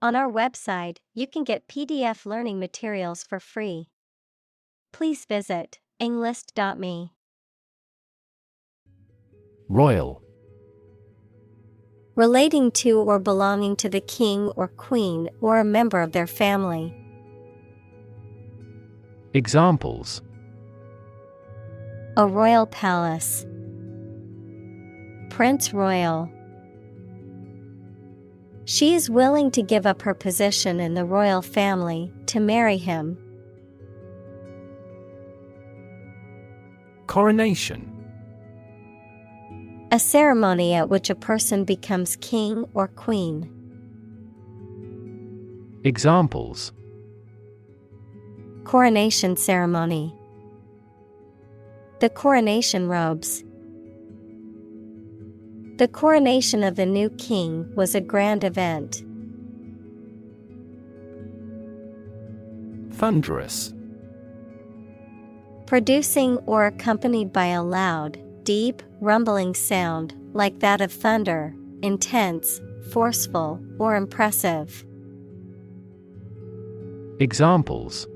On our website, you can get PDF learning materials for free. Please visit englist.me. Royal. Relating to or belonging to the king or queen or a member of their family. Examples: A royal palace. Prince Royal. She is willing to give up her position in the royal family to marry him. Coronation. A ceremony at which a person becomes king or queen. Examples: Coronation ceremony. The coronation robes. The coronation of the new king was a grand event. Thunderous. Producing or accompanied by a loud, deep, rumbling sound, like that of thunder, intense, forceful, or impressive. Examples: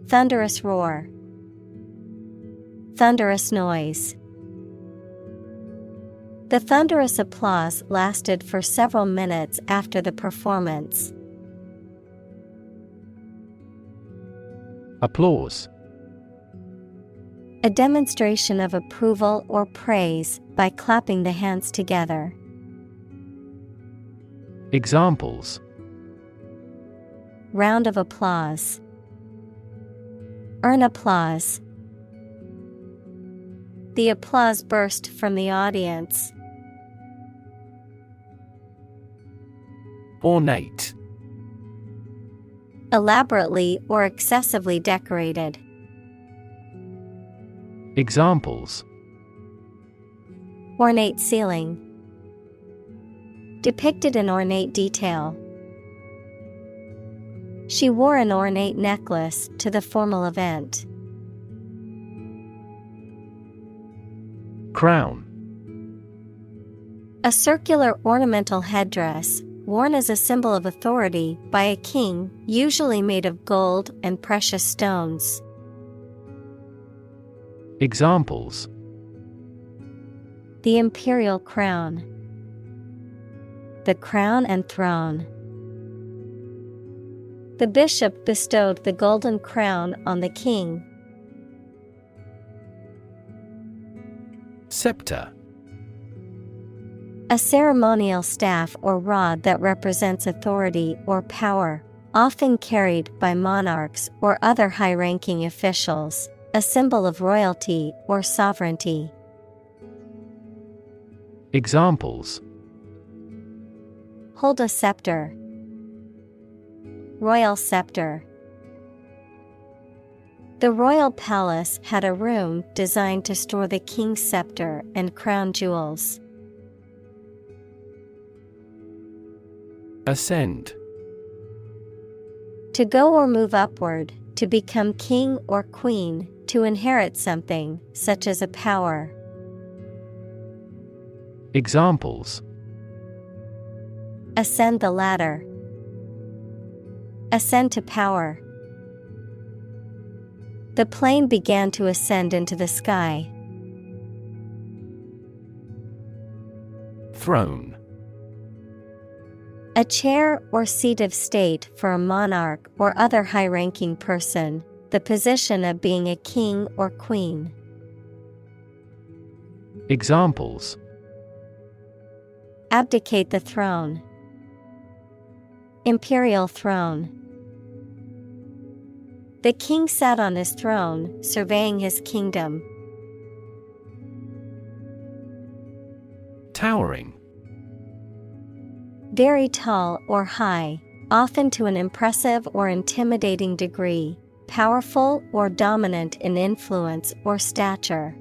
Thunderous roar. Thunderous noise. The thunderous applause lasted for several minutes after the performance. Applause. A demonstration of approval or praise by clapping the hands together. Examples: Round of applause. Earn applause. The applause burst from the audience. Ornate. Elaborately or excessively decorated. Examples: Ornate ceiling. Depicted in ornate detail. She wore an ornate necklace to the formal event. Crown. A circular ornamental headdress, worn as a symbol of authority by a king, usually made of gold and precious stones. Examples: The imperial crown. The crown and throne. The bishop bestowed the golden crown on the king. Scepter. A ceremonial staff or rod that represents authority or power, often carried by monarchs or other high-ranking officials, a symbol of royalty or sovereignty. Examples: Hold a scepter. Royal scepter. The royal palace had a room designed to store the king's scepter and crown jewels. Ascend. To go or move upward, to become king or queen, to inherit something, such as a power. Examples: Ascend the ladder. Ascend to power. The plane began to ascend into the sky. Throne. A chair or seat of state for a monarch or other high-ranking person, the position of being a king or queen. Examples: Abdicate the throne. Imperial throne. The king sat on his throne, surveying his kingdom. Towering. Very tall or high, often to an impressive or intimidating degree, powerful or dominant in influence or stature.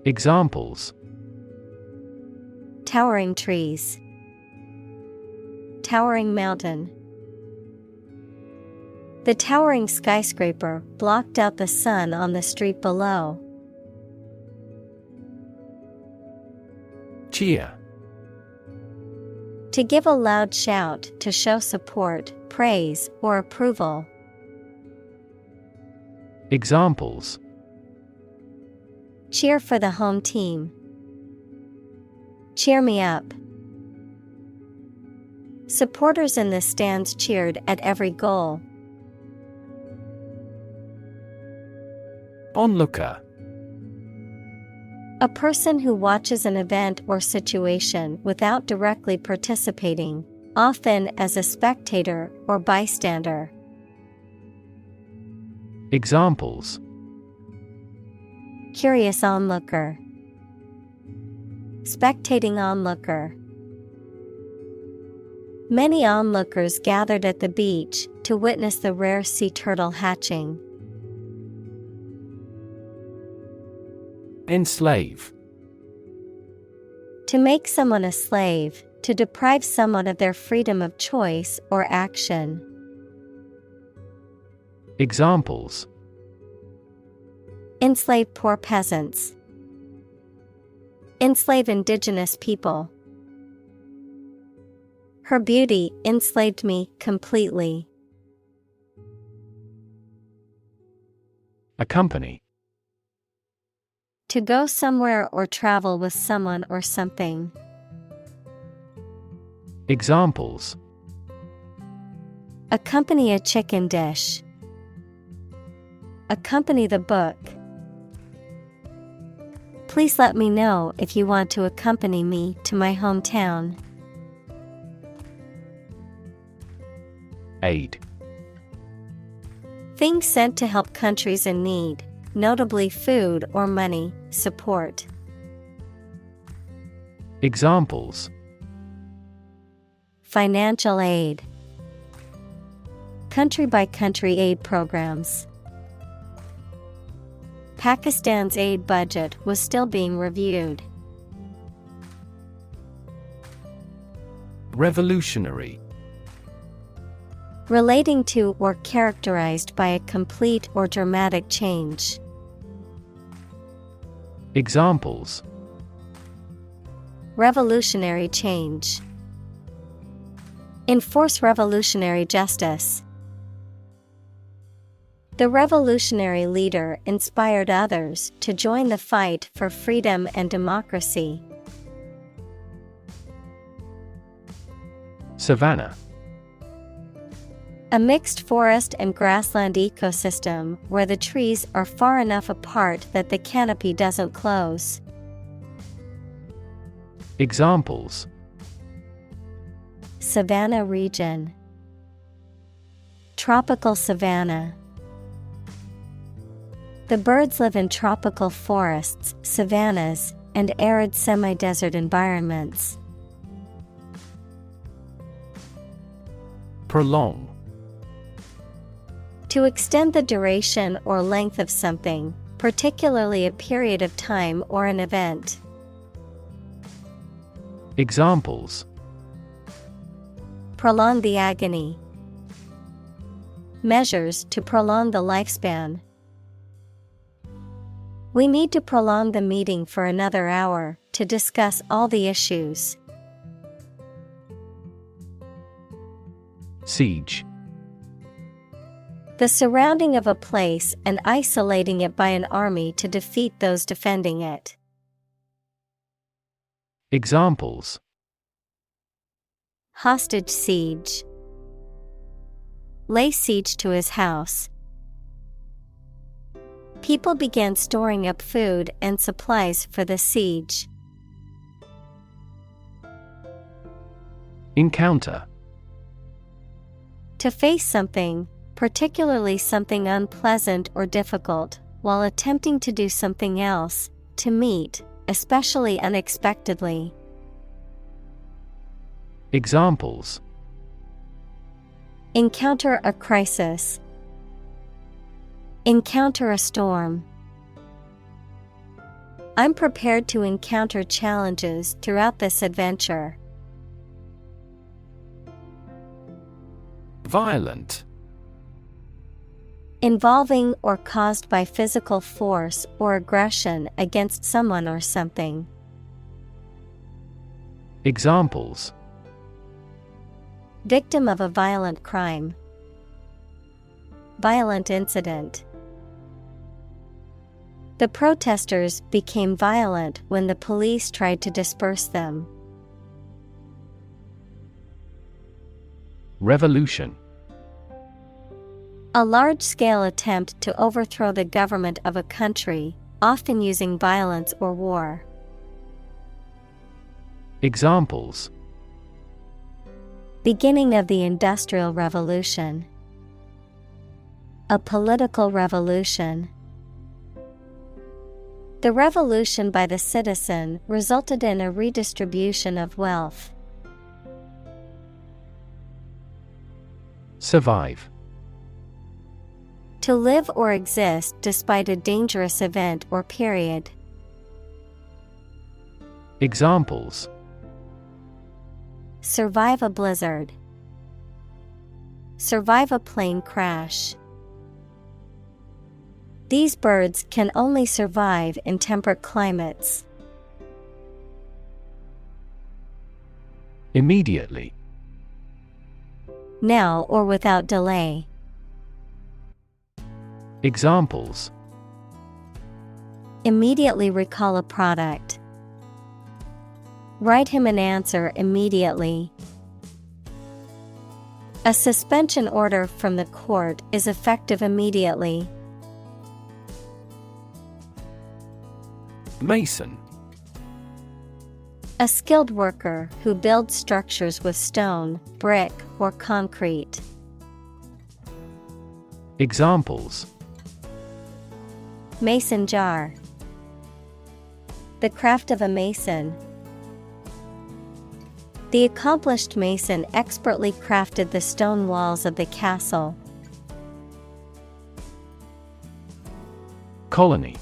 Examples: Towering trees. Towering mountain. The towering skyscraper blocked out the sun on the street below. Cheer. To give a loud shout to show support, praise, or approval. Examples: Cheer for the home team. Cheer me up. Supporters in the stands cheered at every goal. Onlooker. A person who watches an event or situation without directly participating, often as a spectator or bystander. Examples: Curious onlooker. Spectating onlooker. Many onlookers gathered at the beach to witness the rare sea turtle hatching. Enslave. To make someone a slave, to deprive someone of their freedom of choice or action. Examples: Enslave poor peasants. Enslave indigenous people. Her beauty enslaved me completely. Accompany. To go somewhere or travel with someone or something. Examples: Accompany a chicken dish. Accompany the book. Please let me know if you want to accompany me to my hometown. Aid. Things sent to help countries in need, notably food or money, support. Examples: Financial aid. Country-by-country aid programs. Pakistan's aid budget was still being reviewed. Revolutionary. Relating to or characterized by a complete or dramatic change. Examples: Revolutionary change. Enforce revolutionary justice. The revolutionary leader inspired others to join the fight for freedom and democracy. Savanna. A mixed forest and grassland ecosystem where the trees are far enough apart that the canopy doesn't close. Examples: Savanna region. Tropical savanna. The birds live in tropical forests, savannas, and arid semi-desert environments. Prolong. To extend the duration or length of something, particularly a period of time or an event. Examples: Prolong the agony. Measures to prolong the lifespan. We need to prolong the meeting for another hour to discuss all the issues. Siege. The surrounding of a place and isolating it by an army to defeat those defending it. Examples: Hostage siege. Lay siege to his house. People began storing up food and supplies for the siege. Encounter. To face something, particularly something unpleasant or difficult, while attempting to do something else, to meet, especially unexpectedly. Examples: Encounter a crisis. Encounter a storm. I'm prepared to encounter challenges throughout this adventure. Violent. Involving or caused by physical force or aggression against someone or something. Examples: Victim of a violent crime. Violent incident. The protesters became violent when the police tried to disperse them. Revolution. A large-scale attempt to overthrow the government of a country, often using violence or war. Examples: Beginning of the Industrial Revolution. A political revolution. The revolution by the citizen resulted in a redistribution of wealth. Survive. To live or exist despite a dangerous event or period. Examples: Survive a blizzard. Survive a plane crash. These birds can only survive in temperate climates. Immediately. Now or without delay. Examples: Immediately recall a product. Write him an answer immediately. A suspension order from the court is effective immediately. Mason. A skilled worker who builds structures with stone, brick, or concrete. Examples: Mason jar. The craft of a mason. The accomplished mason expertly crafted the stone walls of the castle. Colony.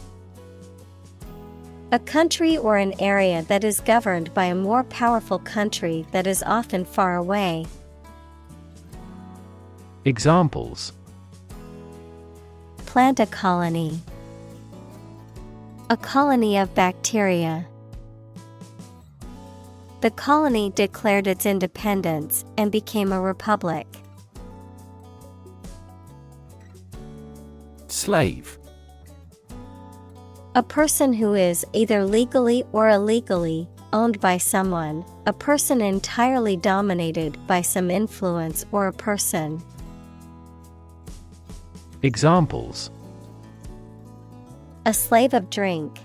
A country or an area that is governed by a more powerful country that is often far away. Examples: Plant a colony. A colony of bacteria. The colony declared its independence and became a republic. Slave. A person who is either legally or illegally owned by someone, a person entirely dominated by some influence or a person. Examples: A slave of drink.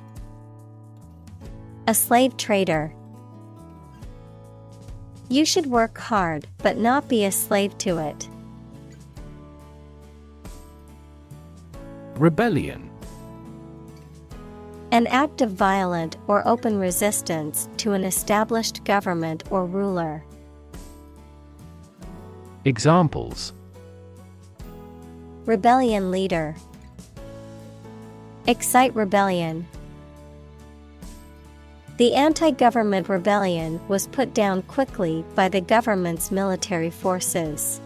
A slave trader. You should work hard, but not be a slave to it. Rebellion. An act of violent or open resistance to an established government or ruler. Examples: Rebellion leader. Excite rebellion. The anti-government rebellion was put down quickly by the government's military forces.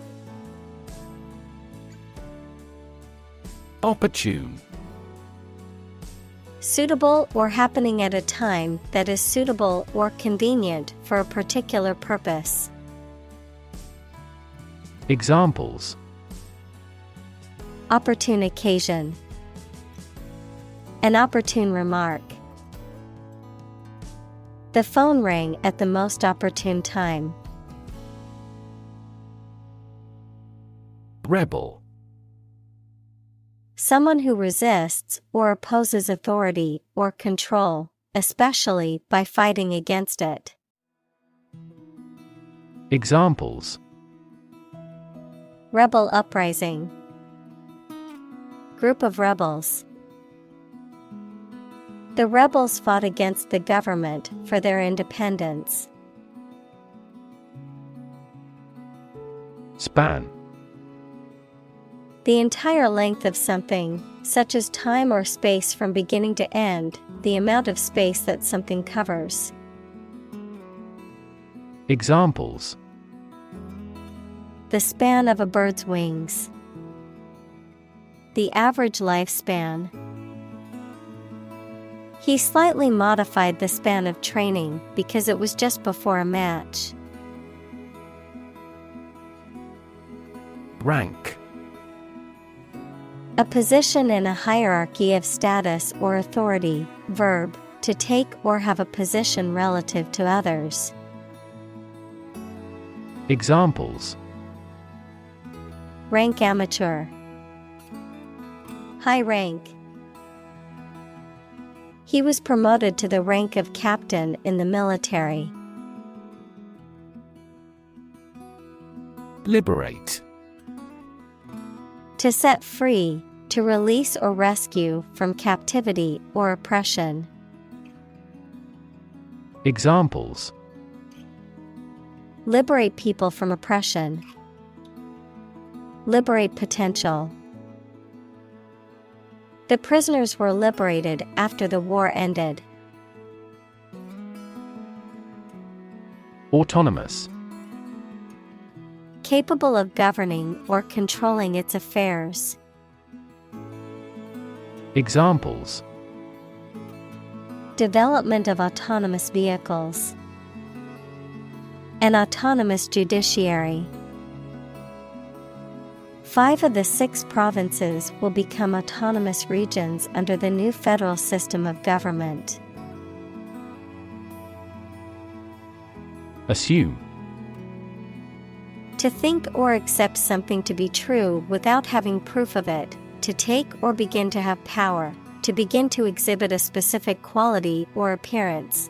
Opportune. Suitable or happening at a time that is suitable or convenient for a particular purpose. Examples: Opportune occasion. An opportune remark. The phone rang at the most opportune time. Rebel. Someone who resists or opposes authority or control, especially by fighting against it. Examples: Rebel uprising. Group of rebels. The rebels fought against the government for their independence. Span. The entire length of something, such as time or space from beginning to end, the amount of space that something covers. Examples: The span of a bird's wings. The average lifespan. He slightly modified the span of training because it was just before a match. Rank. A position in a hierarchy of status or authority. Verb, to take or have a position relative to others. Examples: Rank amateur. High rank. He was promoted to the rank of captain in the military. Liberate. To set free, to release or rescue from captivity or oppression. Examples: Liberate people from oppression. Liberate potential. The prisoners were liberated after the war ended. Autonomous. Capable of governing or controlling its affairs. Examples: Development of autonomous vehicles. An autonomous judiciary. 5 of the 6 provinces will become autonomous regions under the new federal system of government. Assume. To think or accept something to be true without having proof of it, to take or begin to have power, to begin to exhibit a specific quality or appearance.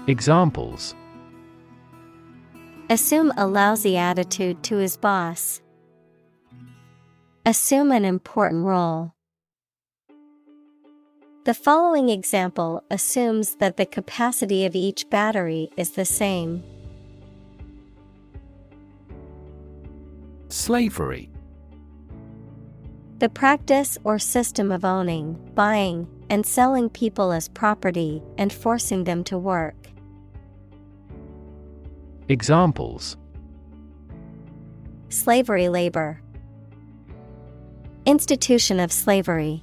Examples: Assume a lousy attitude to his boss. Assume an important role. The following example assumes that the capacity of each battery is the same. Slavery. The practice or system of owning, buying, and selling people as property and forcing them to work. Examples: Slavery labor. Institution of slavery.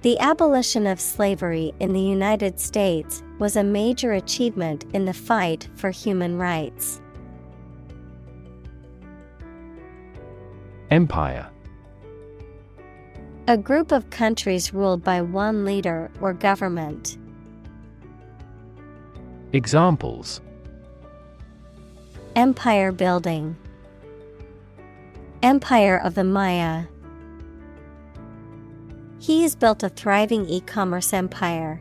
The abolition of slavery in the United States was a major achievement in the fight for human rights. Empire. A group of countries ruled by one leader or government. Examples: Empire building. Empire of the Maya. He has built a thriving e-commerce empire.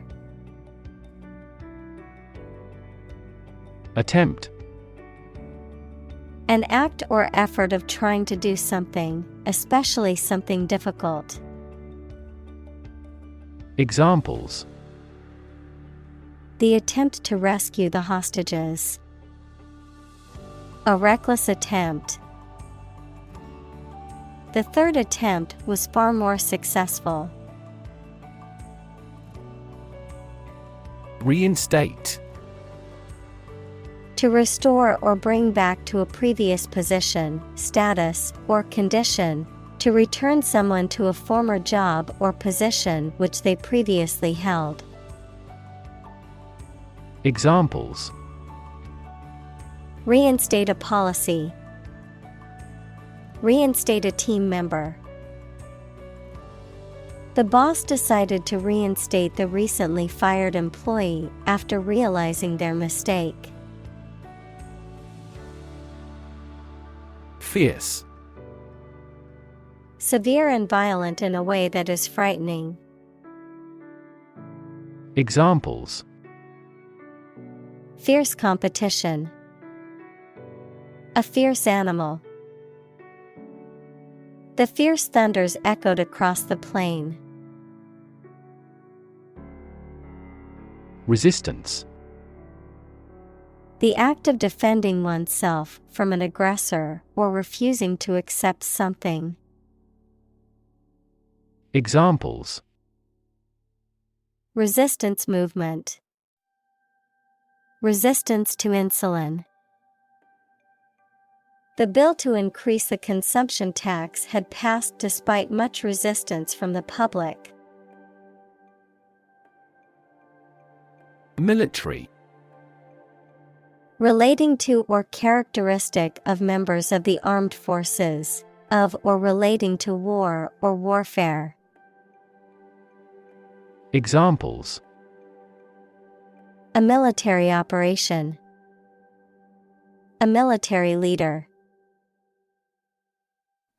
Attempt. An act or effort of trying to do something, especially something difficult. Examples: The attempt to rescue the hostages. A reckless attempt. The third attempt was far more successful. Reinstate. To restore or bring back to a previous position, status, or condition. To return someone to a former job or position which they previously held. Examples: Reinstate a policy. Reinstate a team member. The boss decided to reinstate the recently fired employee after realizing their mistake. Fierce. Severe and violent in a way that is frightening. Examples: Fierce competition. A fierce animal. The fierce thunders echoed across the plain. Resistance. The act of defending oneself from an aggressor or refusing to accept something. Examples: Resistance movement. Resistance to insulin. The bill to increase the consumption tax had passed despite much resistance from the public. Military. Relating to or characteristic of members of the armed forces, of or relating to war or warfare. Examples: A military operation. A military leader.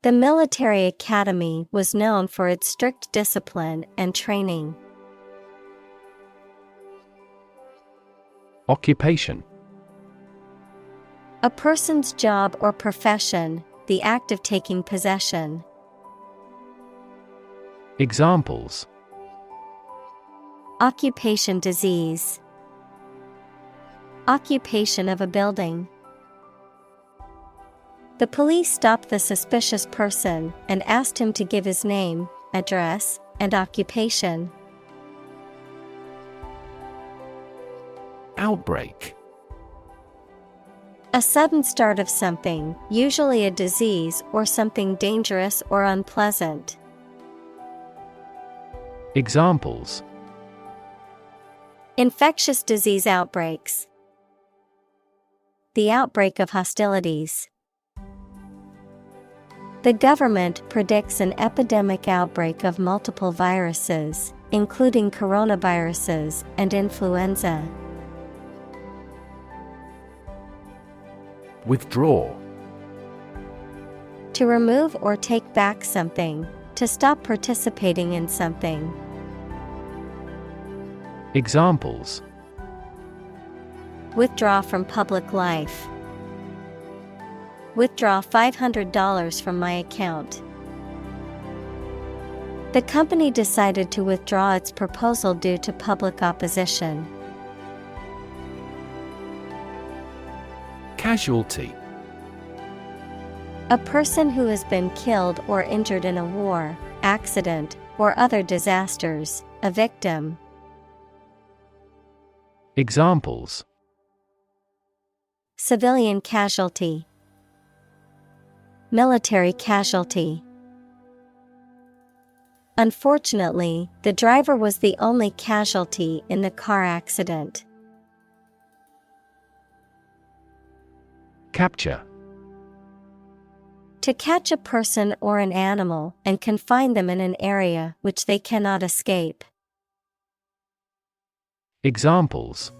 The military academy was known for its strict discipline and training. Occupation: A person's job or profession, the act of taking possession. Examples: Occupation disease. Occupation of a building. The police stopped the suspicious person and asked him to give his name, address, and occupation. Outbreak: A sudden start of something, usually a disease or something dangerous or unpleasant. Examples: Infectious disease outbreaks. The outbreak of hostilities. The government predicts an epidemic outbreak of multiple viruses, including coronaviruses and influenza. Withdraw: To remove or take back something, to stop participating in something. Examples: Withdraw from public life. Withdraw $500 from my account. The company decided to withdraw its proposal due to public opposition. Casualty: A person who has been killed or injured in a war, accident, or other disasters, a victim. Examples: Civilian casualty. Military casualty. Unfortunately, the driver was the only casualty in the car accident. Capture: To catch a person or an animal and confine them in an area which they cannot escape. Examples: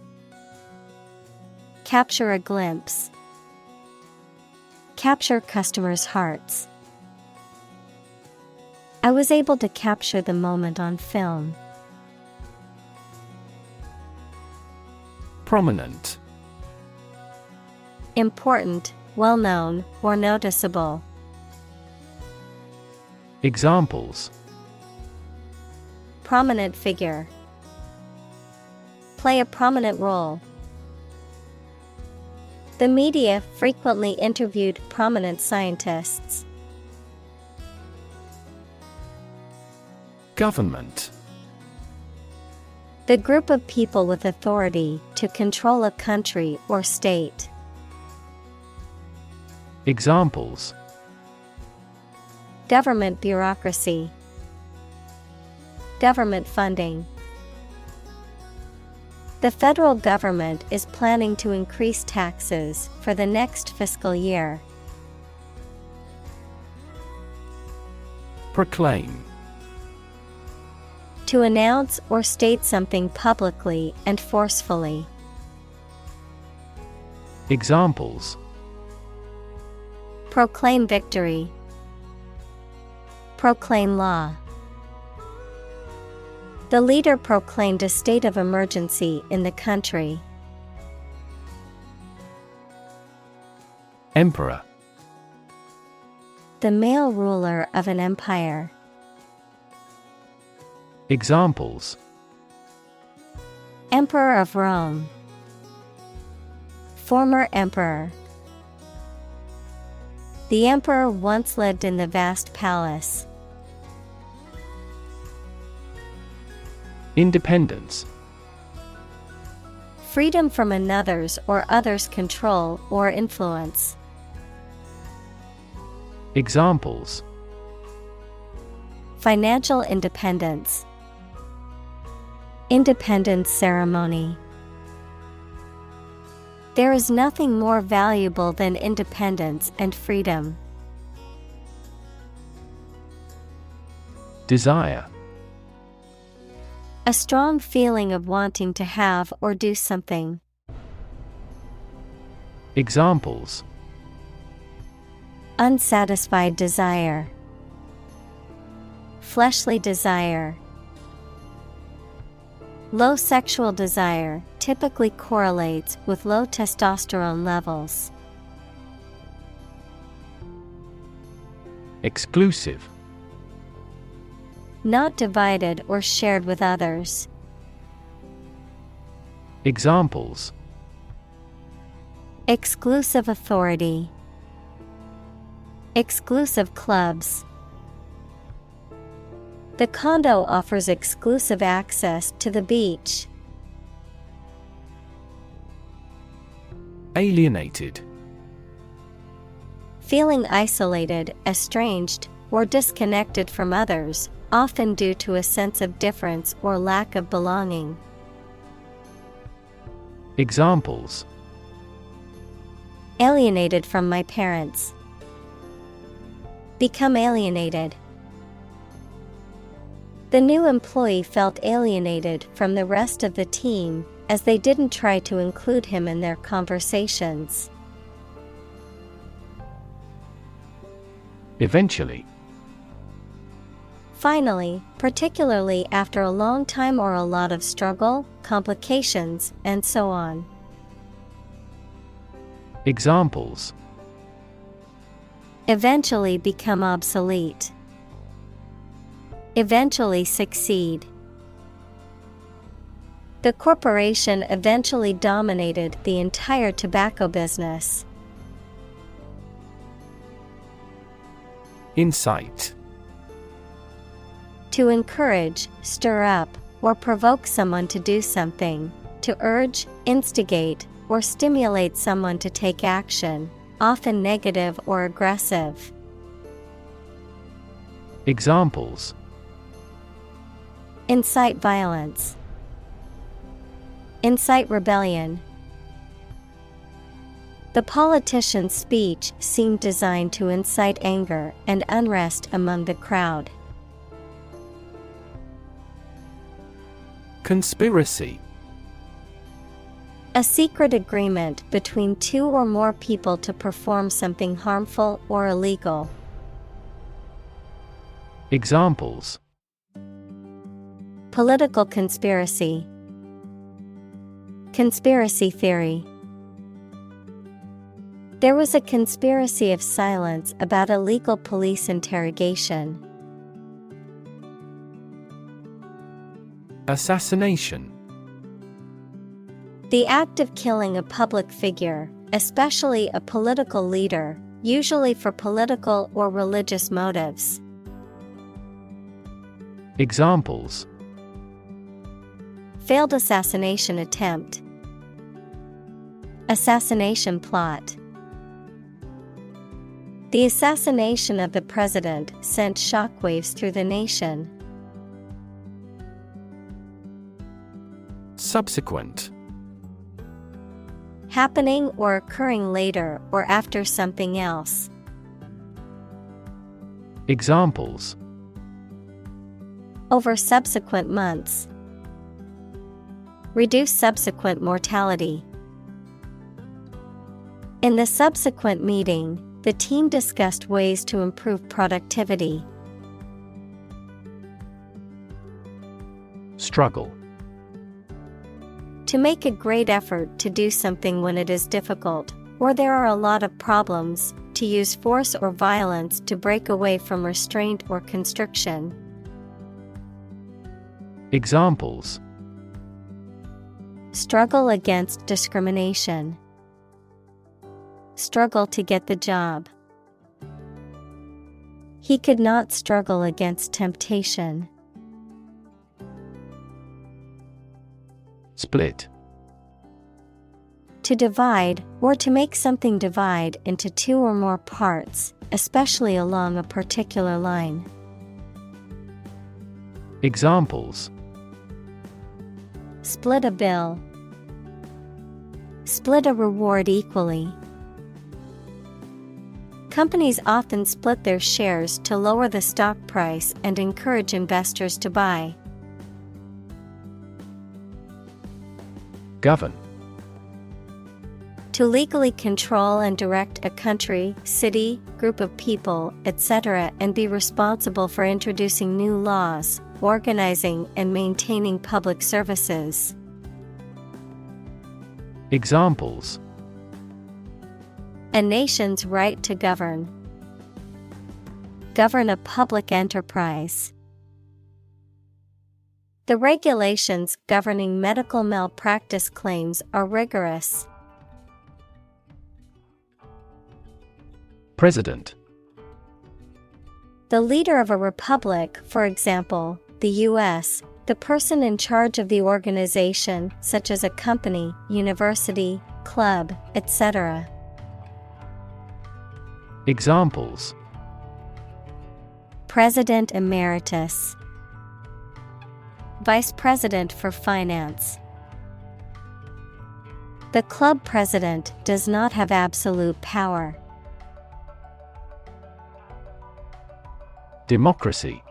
Capture a glimpse. Capture customers' hearts. I was able to capture the moment on film. Prominent: Important, well-known, or noticeable. Examples: Prominent figure. Play a prominent role. The media frequently interviewed prominent scientists. Government: The group of people with authority to control a country or state. Examples: Government bureaucracy. Government funding. The federal government is planning to increase taxes for the next fiscal year. Proclaim: To announce or state something publicly and forcefully. Examples: Proclaim victory. Proclaim law. The leader proclaimed a state of emergency in the country. Emperor: The male ruler of an empire. Examples: Emperor of Rome. Former emperor. The emperor once lived in the vast palace. Independence: Freedom from another's or others' control or influence. Examples: Financial independence. Independence ceremony. There is nothing more valuable than independence and freedom. Desire. A strong feeling of wanting to have or do something. Examples: Unsatisfied desire. Fleshly desire. Low sexual desire typically correlates with low testosterone levels. Exclusive. Not divided or shared with others. Examples: Exclusive authority. Exclusive clubs. The condo offers exclusive access to the beach. Alienated. Feeling isolated, estranged, or disconnected from others, often due to a sense of difference or lack of belonging. Examples: Alienated from my parents. Become alienated. The new employee felt alienated from the rest of the team as they didn't try to include him in their conversations. Eventually. Finally, particularly after a long time or a lot of struggle, complications, and so on. Examples: Eventually become obsolete. Eventually succeed. The corporation eventually dominated the entire tobacco business. Incite. To encourage, stir up, or provoke someone to do something, to urge, instigate, or stimulate someone to take action, often negative or aggressive. Examples: Incite violence. Incite rebellion. The politician's speech seemed designed to incite anger and unrest among the crowd. Conspiracy. A secret agreement between two or more people to perform something harmful or illegal. Examples: Political conspiracy. Conspiracy theory. There was a conspiracy of silence about illegal police interrogation. Assassination. The act of killing a public figure, especially a political leader, usually for political or religious motives. Examples: Failed assassination attempt. Assassination plot. The assassination of the president sent shockwaves through the nation. Subsequent. Happening or occurring later or after something else. Examples: Over subsequent months. Reduce subsequent mortality. In the subsequent meeting, the team discussed ways to improve productivity. Struggle. To make a great effort to do something when it is difficult, or there are a lot of problems, to use force or violence to break away from restraint or constriction. Examples: Struggle against discrimination. Struggle to get the job. He could not struggle against temptation. Split. To divide, or to make something divide into two or more parts, especially along a particular line. Examples: Split a bill. Split a reward equally. Companies often split their shares to lower the stock price and encourage investors to buy. Govern. To legally control and direct a country, city, group of people, etc., and be responsible for introducing new laws, organizing and maintaining public services. Examples: A nation's right to govern. Govern a public enterprise. The regulations governing medical malpractice claims are rigorous. President. The leader of a republic, for example, the U.S., the person in charge of the organization, such as a company, university, club, etc. Examples: President Emeritus. Vice President for Finance. The club president does not have absolute power. Democracy.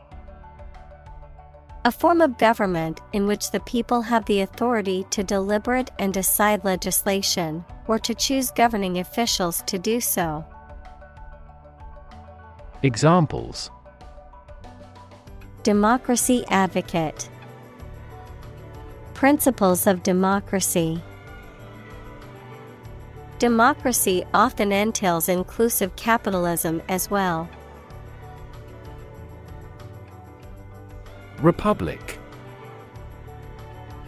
A form of government in which the people have the authority to deliberate and decide legislation, or to choose governing officials to do so. Examples: Democracy advocate. Principles of democracy. Democracy often entails inclusive capitalism as well. Republic.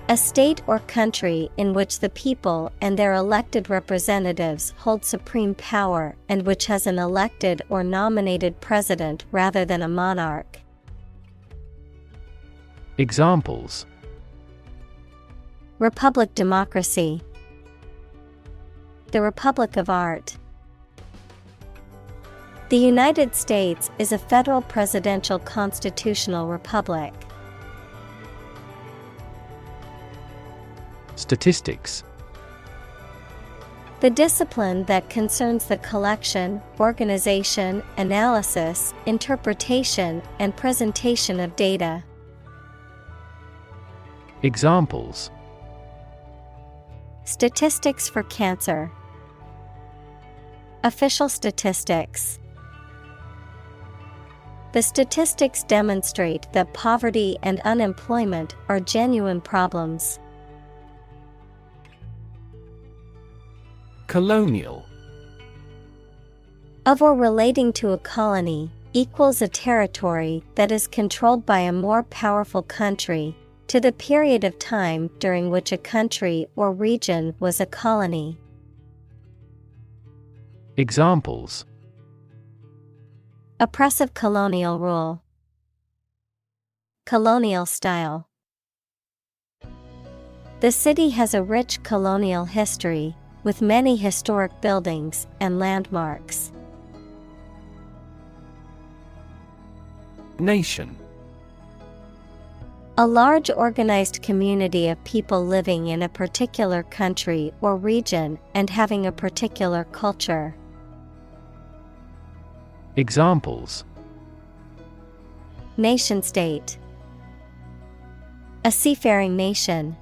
A state or country in which the people and their elected representatives hold supreme power and which has an elected or nominated president rather than a monarch. Examples: Republic democracy. The Republic of Art. The United States is a federal presidential constitutional republic. Statistics. The discipline that concerns the collection, organization, analysis, interpretation, and presentation of data. Examples: Statistics for cancer. Official statistics. The statistics demonstrate that poverty and unemployment are genuine problems. Colonial. Of or relating to a colony, equals a territory that is controlled by a more powerful country, to the period of time during which a country or region was a colony. Examples: Oppressive colonial rule. Colonial style. The city has a rich colonial history, with many historic buildings and landmarks. Nation. A large organized community of people living in a particular country or region and having a particular culture. Examples: Nation state. A seafaring nation.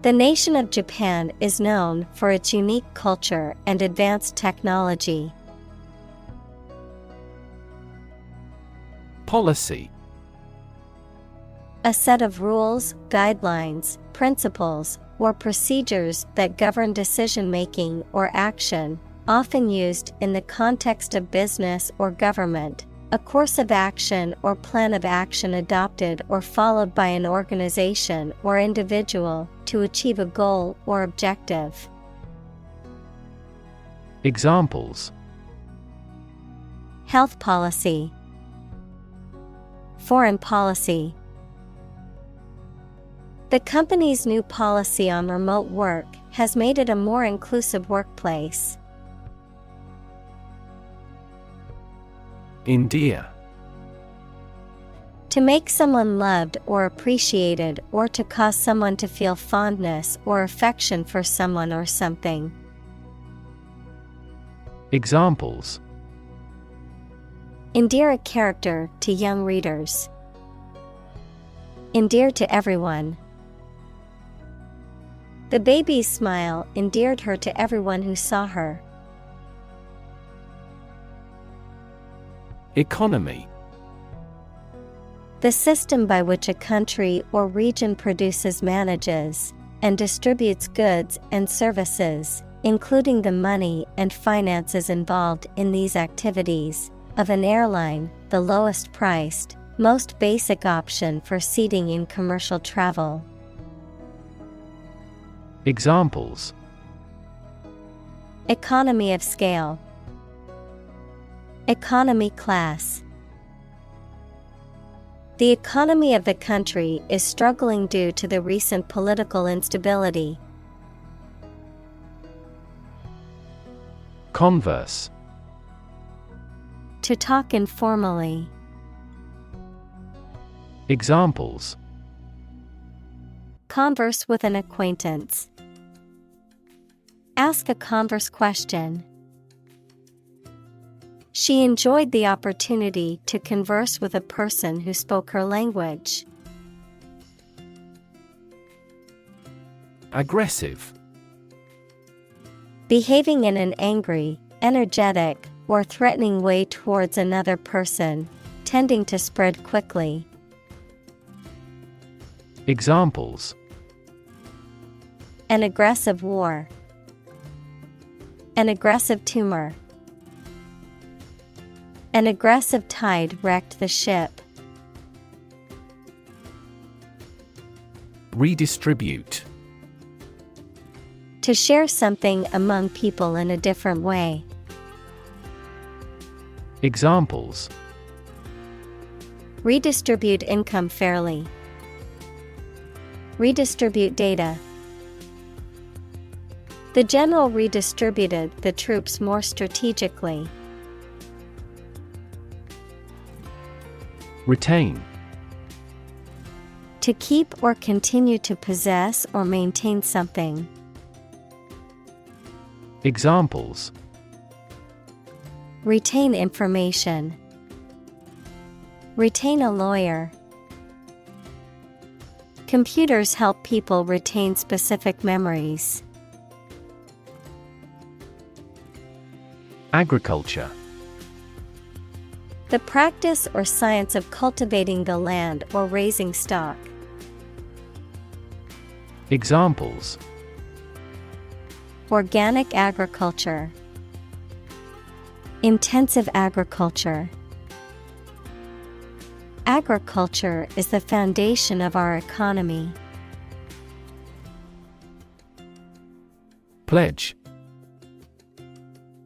The nation of Japan is known for its unique culture and advanced technology. Policy. A set of rules, guidelines, principles, or procedures that govern decision-making or action, often used in the context of business or government, a course of action or plan of action adopted or followed by an organization or individual to achieve a goal or objective. Examples: Health policy. Foreign policy. The company's new policy on remote work has made it a more inclusive workplace. Endear. To make someone loved or appreciated, or to cause someone to feel fondness or affection for someone or something. Examples: Endear a character to young readers. Endear to everyone. The baby's smile endeared her to everyone who saw her. Economy. The system by which a country or region produces, manages, and distributes goods and services, including the money and finances involved in these activities, of an airline, the lowest priced, most basic option for seating in commercial travel. Examples: Economy of scale. Economy class. The economy of the country is struggling due to the recent political instability. Converse. To talk informally. Examples: Converse with an acquaintance. Ask a converse question. She enjoyed the opportunity to converse with a person who spoke her language. Aggressive. Behaving in an angry, energetic, or threatening way towards another person, tending to spread quickly. Examples: An aggressive war. An aggressive tumor. An aggressive tide wrecked the ship. Redistribute. To share something among people in a different way. Examples: Redistribute income fairly. Redistribute data. The general redistributed the troops more strategically. Retain. To keep or continue to possess or maintain something. Examples: Retain information. Retain a lawyer. Computers help people retain specific memories. Agriculture. The practice or science of cultivating the land or raising stock. Examples: Organic agriculture. Intensive agriculture. Agriculture is the foundation of our economy. Pledge.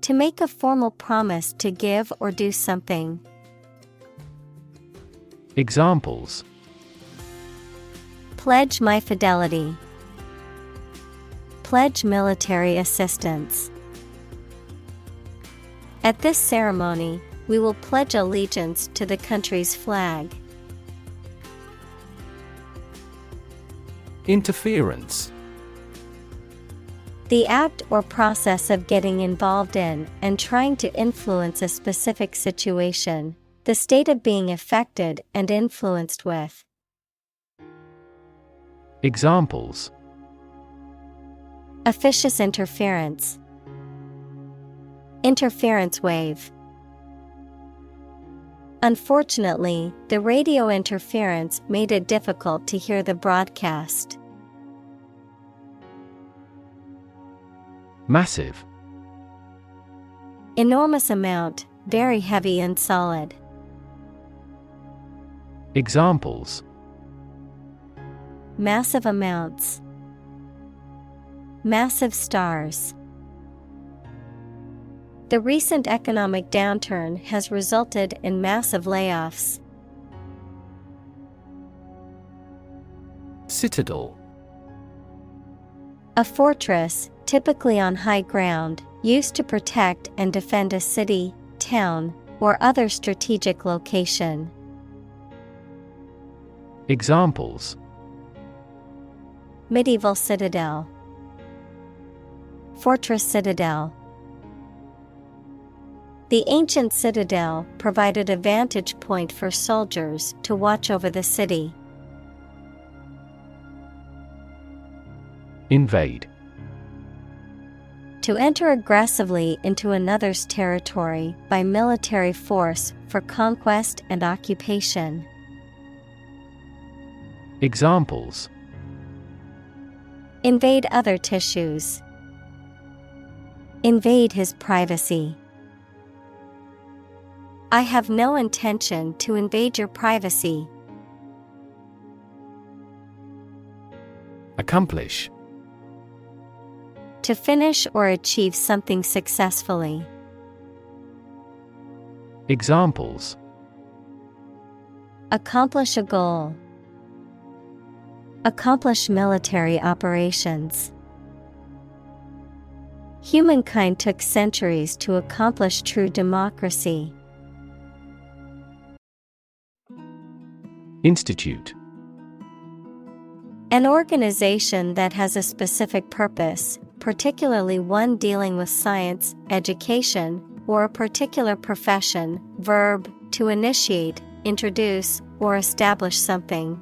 To make a formal promise to give or do something. Examples: Pledge my fidelity. Pledge military assistance. At this ceremony, we will pledge allegiance to the country's flag. Interference. The act or process of getting involved in and trying to influence a specific situation, the state of being affected and influenced with. Examples: Officious interference. Interference wave. Unfortunately, the radio interference made it difficult to hear the broadcast. Massive. Enormous amount, very heavy and solid. Examples: Massive amounts. Massive stars. The recent economic downturn has resulted in massive layoffs. Citadel. A fortress, typically on high ground, used to protect and defend a city, town, or other strategic location. Examples: medieval citadel, fortress citadel. The ancient citadel provided a vantage point for soldiers to watch over the city. Invade. To enter aggressively into another's territory by military force for conquest and occupation. Examples: invade other tissues, invade his privacy. I have no intention to invade your privacy. Accomplish. To finish or achieve something successfully. Examples: accomplish a goal, accomplish military operations. Humankind took centuries to accomplish true democracy. Institute. An organization that has a specific purpose, particularly one dealing with science, education, or a particular profession. Verb: to initiate, introduce, or establish something.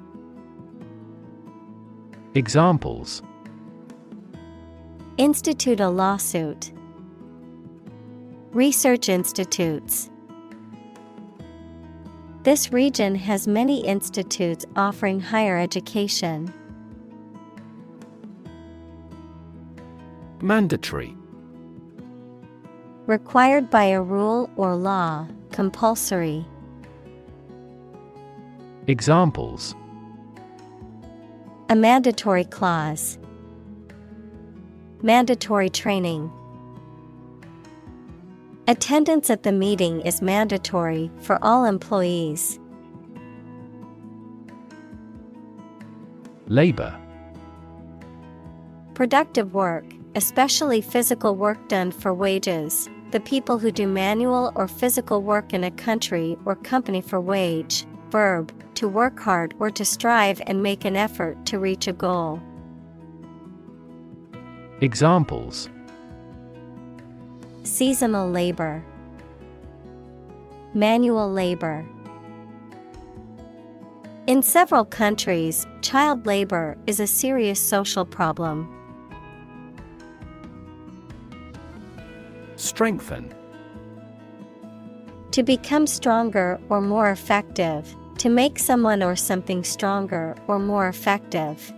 Examples: institute a lawsuit, research institutes. This region has many institutes offering higher education. Mandatory. Required by a rule or law, compulsory. Examples: a mandatory clause, mandatory training. Attendance at the meeting is mandatory for all employees. Labor. Productive work, especially physical work done for wages. The people who do manual or physical work in a country or company for wage. Verb: to work hard or to strive and make an effort to reach a goal. Examples: seasonal labor, manual labor. In several countries, child labor is a serious social problem. Strengthen. To become stronger or more effective, to make someone or something stronger or more effective.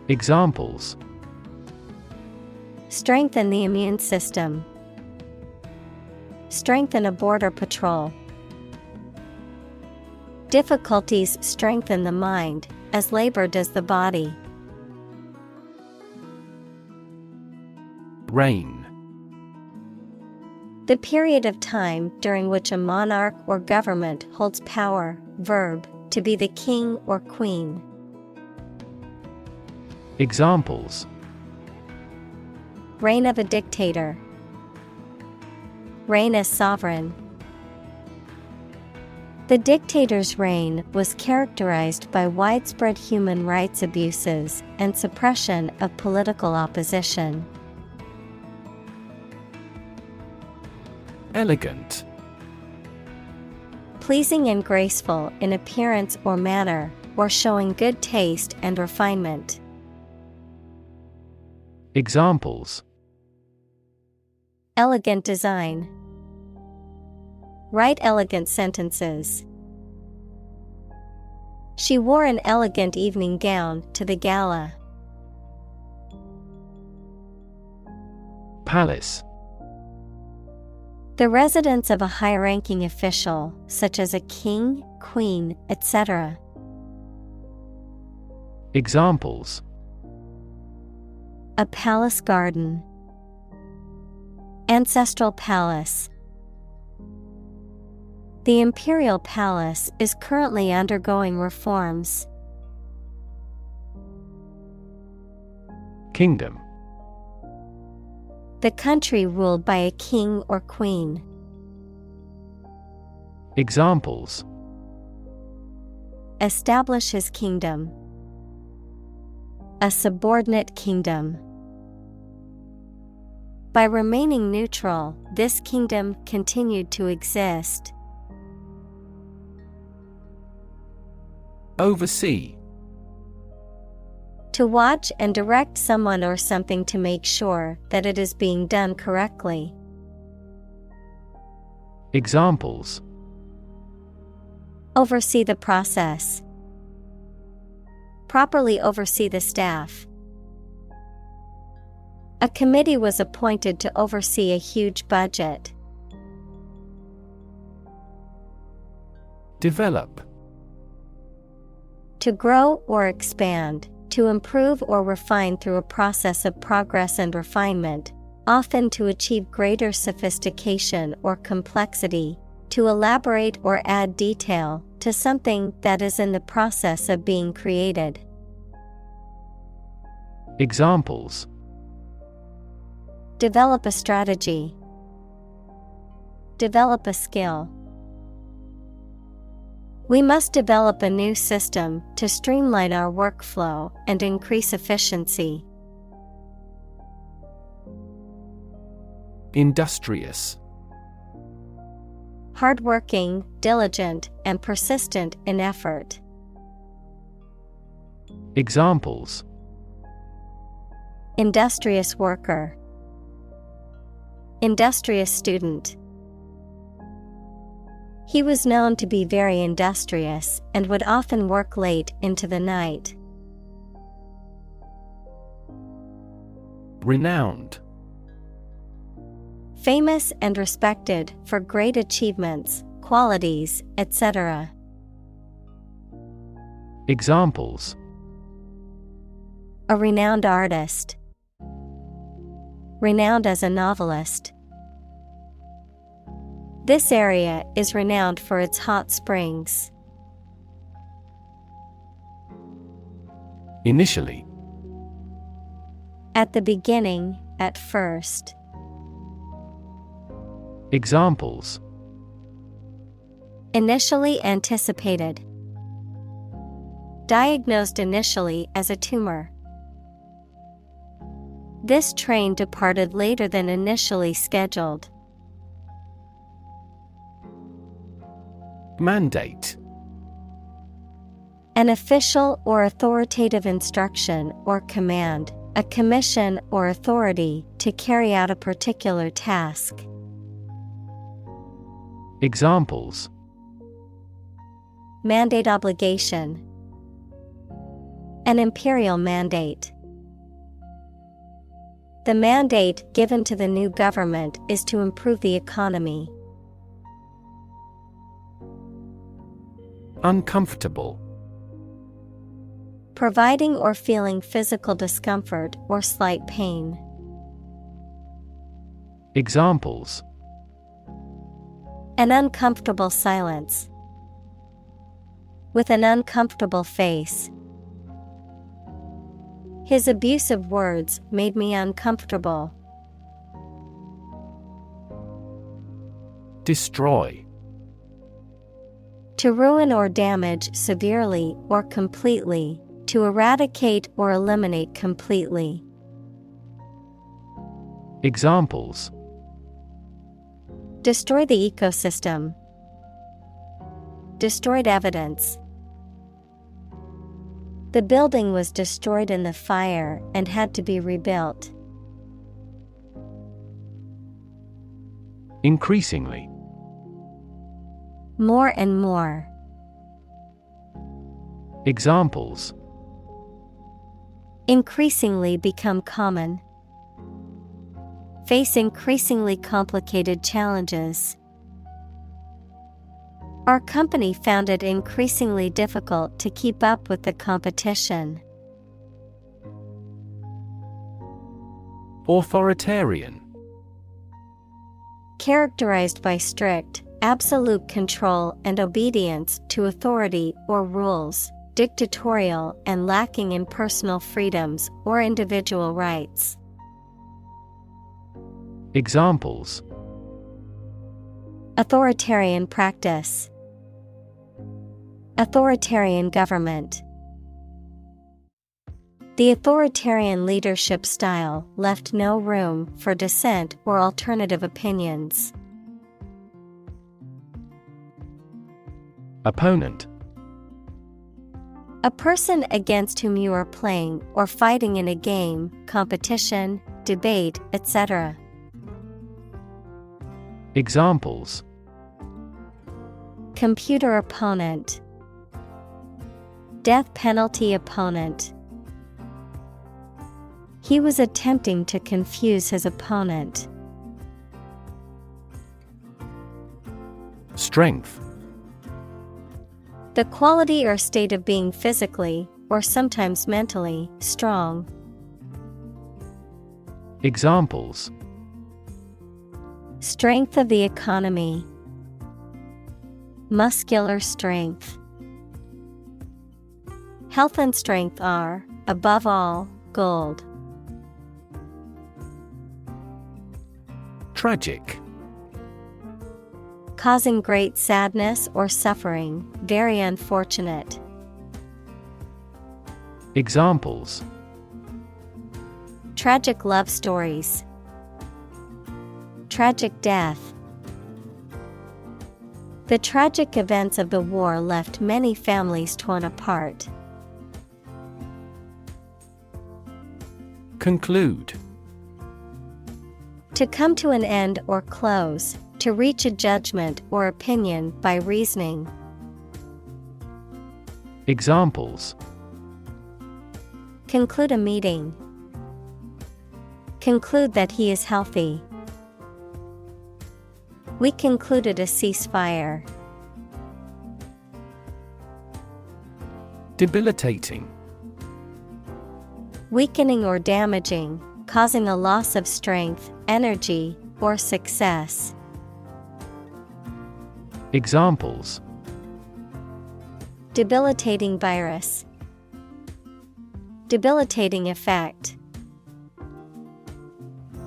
Examples: strengthen the immune system, strengthen a border patrol. Difficulties strengthen the mind, as labor does the body. Reign. The period of time during which a monarch or government holds power. Verb: to be the king or queen. Examples: reign of a dictator, reign as sovereign. The dictator's reign was characterized by widespread human rights abuses and suppression of political opposition. Elegant. Pleasing and graceful in appearance or manner, or showing good taste and refinement. Examples: elegant design, write elegant sentences. She wore an elegant evening gown to the gala. Palace. The residence of a high-ranking official, such as a king, queen, etc. Examples: a palace garden, ancestral palace. The imperial palace is currently undergoing reforms. Kingdom. The country ruled by a king or queen. Examples: establish his kingdom. A subordinate kingdom. By remaining neutral, this kingdom continued to exist. Oversee. To watch and direct someone or something to make sure that it is being done correctly. Examples: Oversee the process. Properly oversee the staff. A committee was appointed to oversee a huge budget. Develop. To grow or expand, to improve or refine through a process of progress and refinement, often to achieve greater sophistication or complexity, to elaborate or add detail to something that is in the process of being created. Examples: Develop a strategy. Develop a skill. We must develop a new system to streamline our workflow and increase efficiency. Industrious. Hardworking, diligent, and persistent in effort. Examples: Industrious worker. Industrious student. He was known to be very industrious and would often work late into the night. Renowned. Famous and respected for great achievements, qualities, etc. Examples: A renowned artist. Renowned as a novelist. This area is renowned for its hot springs. Initially. At the beginning, at first. Examples: Initially anticipated. Diagnosed initially as a tumor. This train departed later than initially scheduled. Mandate. An official or authoritative instruction or command, a commission or authority to carry out a particular task. Examples: Mandate obligation. An imperial mandate. The mandate given to the new government is to improve the economy. Uncomfortable. Providing or feeling physical discomfort or slight pain. Examples: An uncomfortable silence. With an uncomfortable face. His abusive words made me uncomfortable. Destroy. To ruin or damage severely or completely, to eradicate or eliminate completely. Examples: Destroy the ecosystem. Destroyed evidence. The building was destroyed in the fire and had to be rebuilt. Increasingly. More and more. Examples: Increasingly become common. Face increasingly complicated challenges. Our company found it increasingly difficult to keep up with the competition. Authoritarian. Characterized by strict, absolute control and obedience to authority or rules, dictatorial and lacking in personal freedoms or individual rights. Examples: Authoritarian practice. Authoritarian government. The authoritarian leadership style left no room for dissent or alternative opinions. Opponent. A person against whom you are playing or fighting in a game, competition, debate, etc. Examples: computer opponent, death penalty opponent. He was attempting to confuse his opponent. Strength. The quality or state of being physically, or sometimes mentally, strong. Examples: strength of the economy, muscular strength. Health and strength are, above all, gold. Tragic. Causing great sadness or suffering, very unfortunate. Examples: tragic love stories, tragic death. The tragic events of the war left many families torn apart. Conclude. To come to an end or close, to reach a judgment or opinion by reasoning. Examples: conclude a meeting, conclude that he is healthy. We concluded a ceasefire. Debilitating. Weakening or damaging, causing a loss of strength, energy, or success. Examples: debilitating virus, debilitating effect.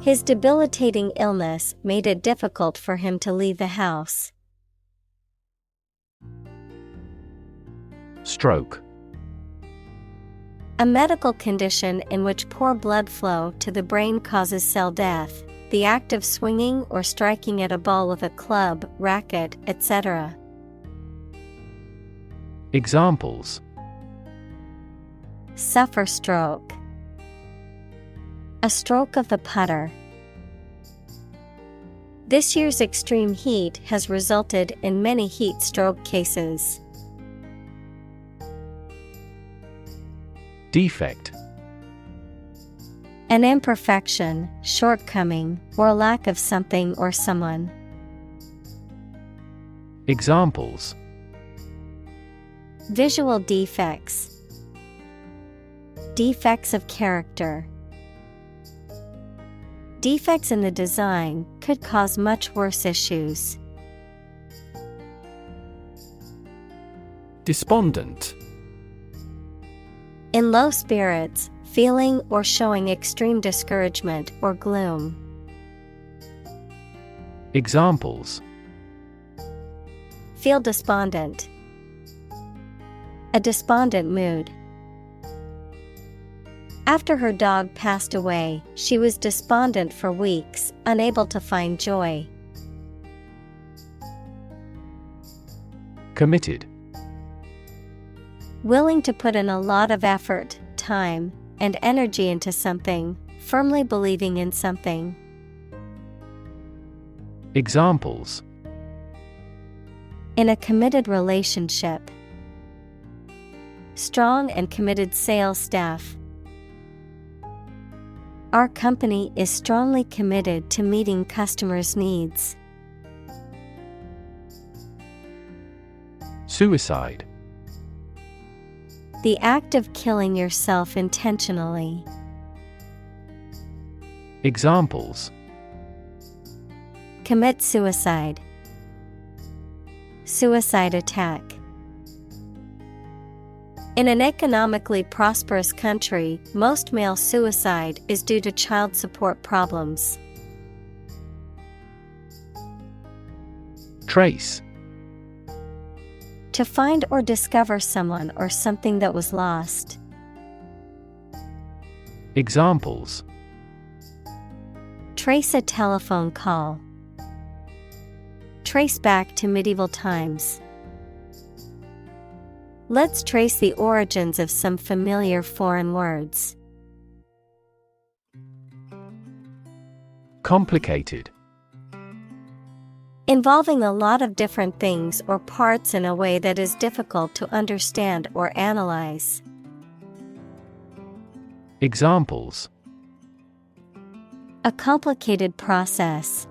His debilitating illness made it difficult for him to leave the house. Stroke. A medical condition in which poor blood flow to the brain causes cell death, the act of swinging or striking at a ball with a club, racket, etc. Examples: suffer stroke, a stroke of the putter. This year's extreme heat has resulted in many heat stroke cases. Defect. An imperfection, shortcoming, or lack of something or someone. Examples: visual defects, defects of character. Defects in the design could cause much worse issues. Despondent. In low spirits, feeling or showing extreme discouragement or gloom. Examples: feel despondent, a despondent mood. After her dog passed away, she was despondent for weeks, unable to find joy. Committed. Willing to put in a lot of effort, time, and energy into something, firmly believing in something. Examples: in a committed relationship. Strong and committed sales staff. Our company is strongly committed to meeting customers' needs. Suicide. The act of killing yourself intentionally. Examples: commit suicide, suicide attack. In an economically prosperous country, most male suicide is due to child support problems. Trace. To find or discover someone or something that was lost. Examples: Trace a telephone call. Trace back to medieval times. Let's trace the origins of some familiar foreign words. Complicated. Involving a lot of different things or parts in a way that is difficult to understand or analyze. Examples: A complicated process.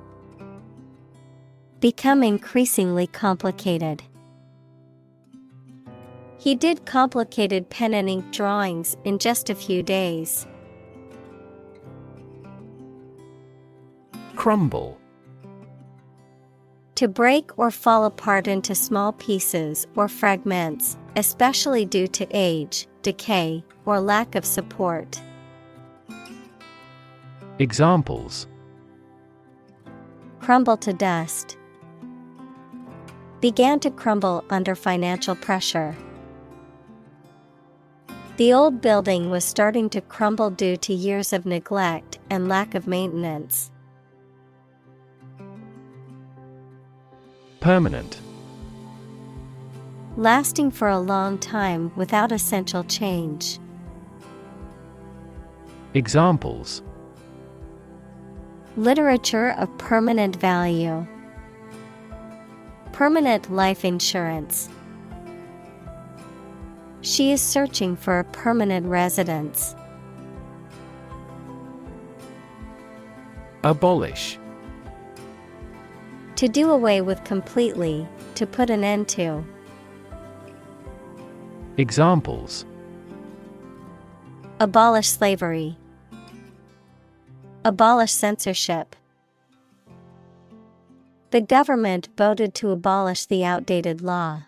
Become increasingly complicated. He did complicated pen and ink drawings in just a few days. Crumble. To break or fall apart into small pieces or fragments, especially due to age, decay, or lack of support. Examples: Crumble to dust. Began to crumble under financial pressure. The old building was starting to crumble due to years of neglect and lack of maintenance. Permanent. Lasting for a long time without essential change. Examples: Literature of permanent value. Permanent life insurance. She is searching for a permanent residence. Abolish. To do away with completely, to put an end to. Examples: Abolish slavery. Abolish censorship. The government voted to abolish the outdated law.